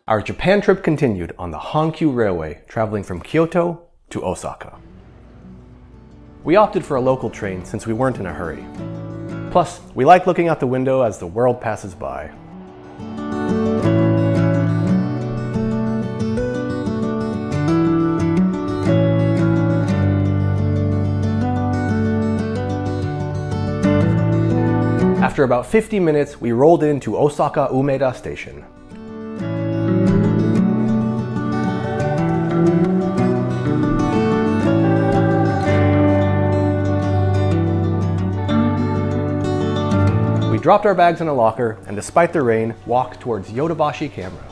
Our Japan trip continued on the Hankyu Railway, traveling from Kyoto to Osaka. We opted for a local train since we weren't in a hurry. Plus, we like looking out the window as the world passes by. After about 50 minutes, we rolled into Osaka Umeda Station. We dropped our bags in a locker and, despite the rain, walked towards Yodobashi Camera.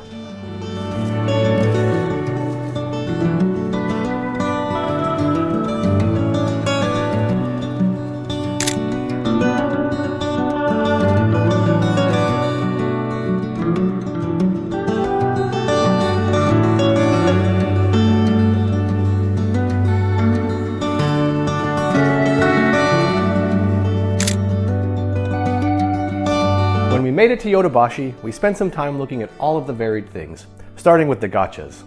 When we made it to Yodobashi, we spent some time looking at all of the varied things, starting with the gachas.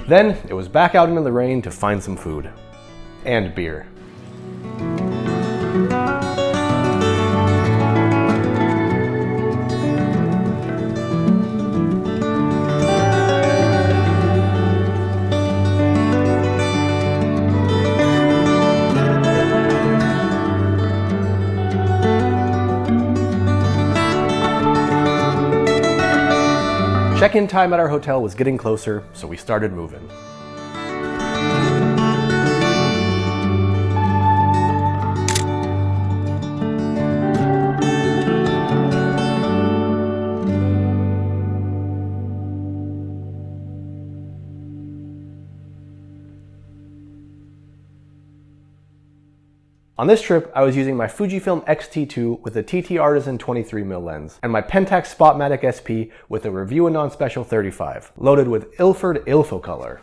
Then, it was back out into the rain to find some food. And beer. Check-in time at our hotel was getting closer, so we started moving. On this trip, I was using my Fujifilm X-T2 with a TTartisan 23mm lens, and my Pentax Spotmatic SP with a Revuenon-Special 35, loaded with Ilford Ilfocolor.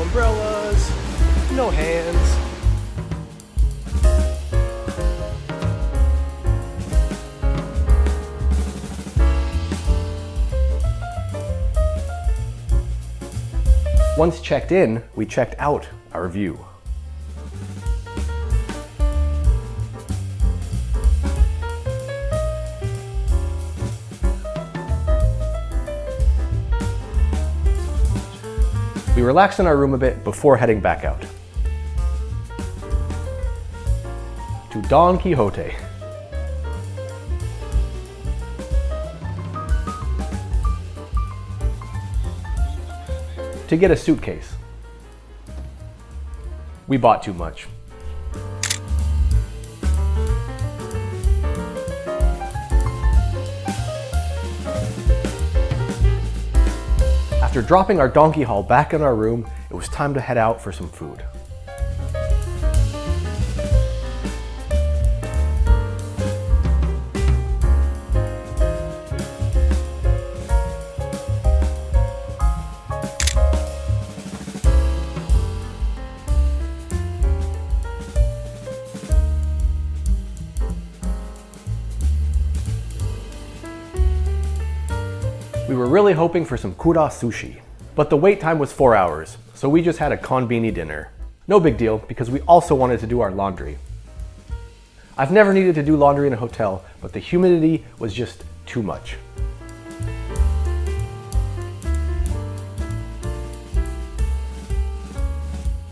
Umbrellas, no hands. Once checked in, we checked out our view. We relaxed in our room a bit before heading back out. To Don Quixote. To get a suitcase. We bought too much. After dropping our donkey haul back in our room, it was time to head out for some food. We were really hoping for some kura sushi, but the wait time was 4 hours, so we just had a konbini dinner. No big deal, because we also wanted to do our laundry. I've never needed to do laundry in a hotel, but the humidity was just too much.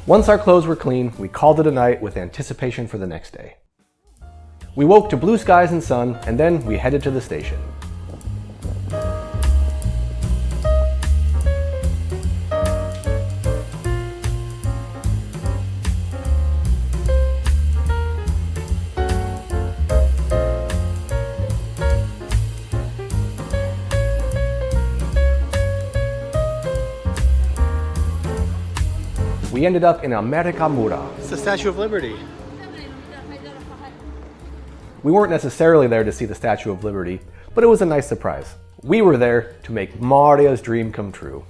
Once our clothes were clean, we called it a night with anticipation for the next day. We woke to blue skies and sun, and then we headed to the station. We ended up in Amerikamura. It's the Statue of Liberty. We weren't necessarily there to see the Statue of Liberty, but it was a nice surprise. We were there to make Maarja's dream come true.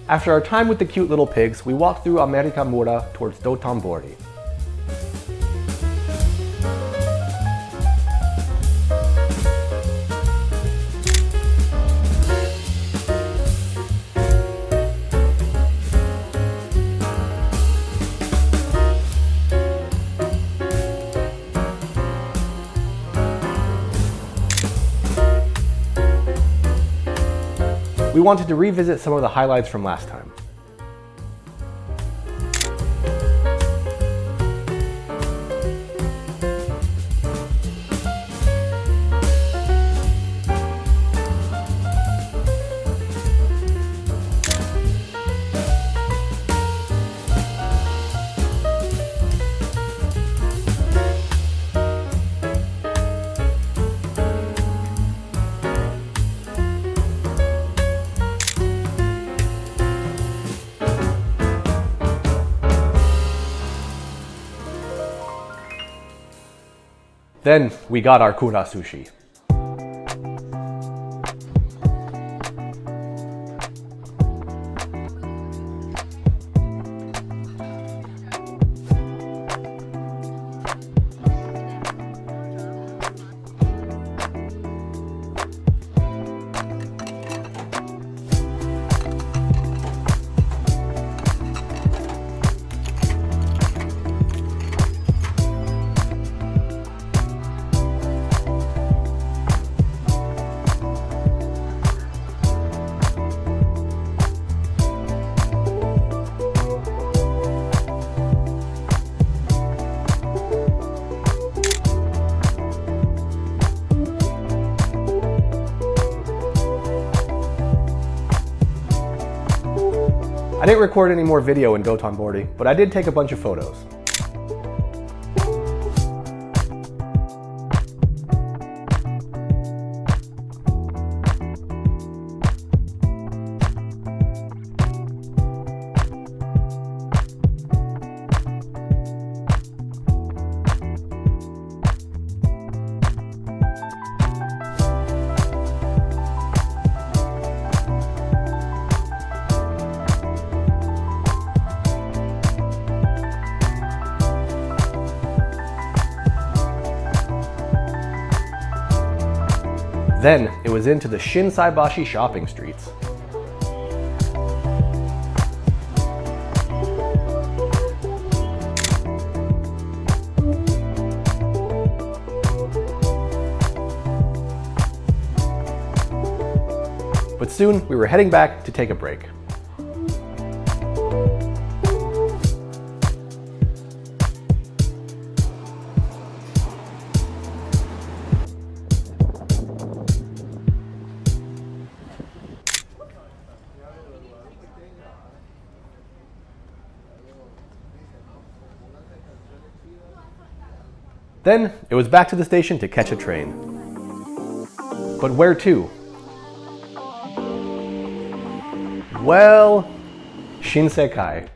After our time with the cute little pigs, we walked through Amerikamura towards Dotonbori. We wanted to revisit some of the highlights from last time. Then we got our kura sushi. I didn't record any more video in Dotonbori, but I did take a bunch of photos. Then it was into the Shinsaibashi shopping streets. But soon we were heading back to take a break. Then it was back to the station to catch a train. But where to? Well, Shinsekai.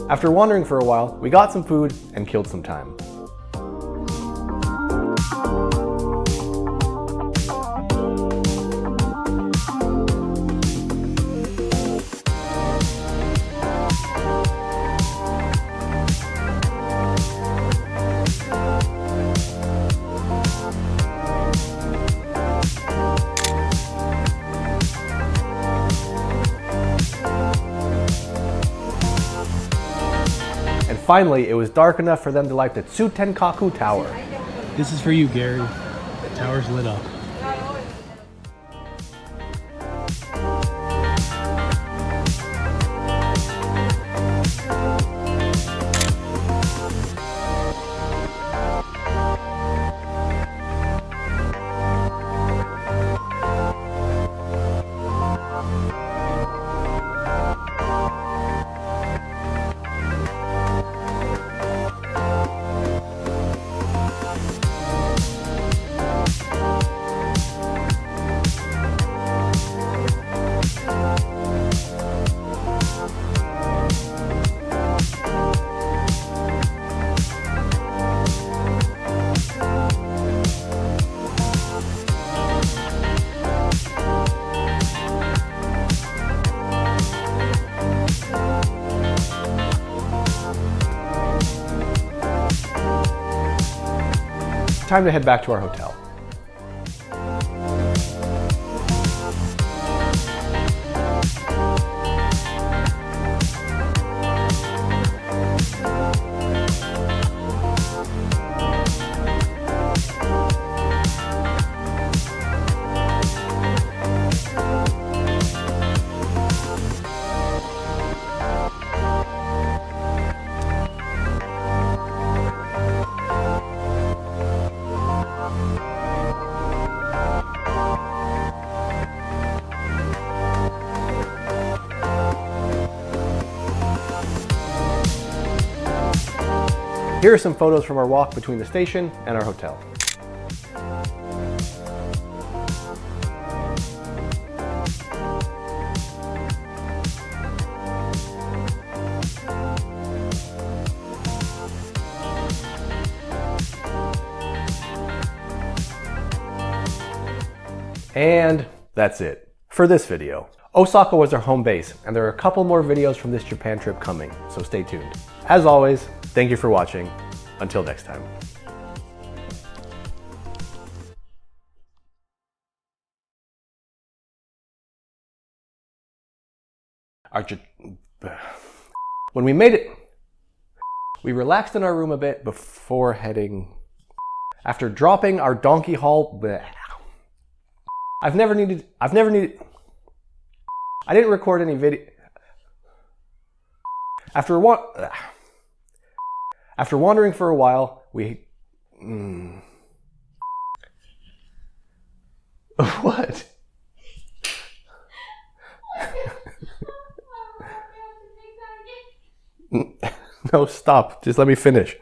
After wandering for a while, we got some food and killed some time. Finally, it was dark enough for them to light the Tsutenkaku Tower. This is for you, Gary. The tower's lit up. Time to head back to our hotel. Here are some photos from our walk between the station and our hotel. And that's it for this video. Osaka was our home base, and there are a couple more videos from this Japan trip coming, so stay tuned. As always, thank you for watching. Until next time. When we made it, we relaxed in our room a bit before heading. After dropping our donkey haul, I didn't record any video. After wandering for a while, What? No, stop. Just let me finish.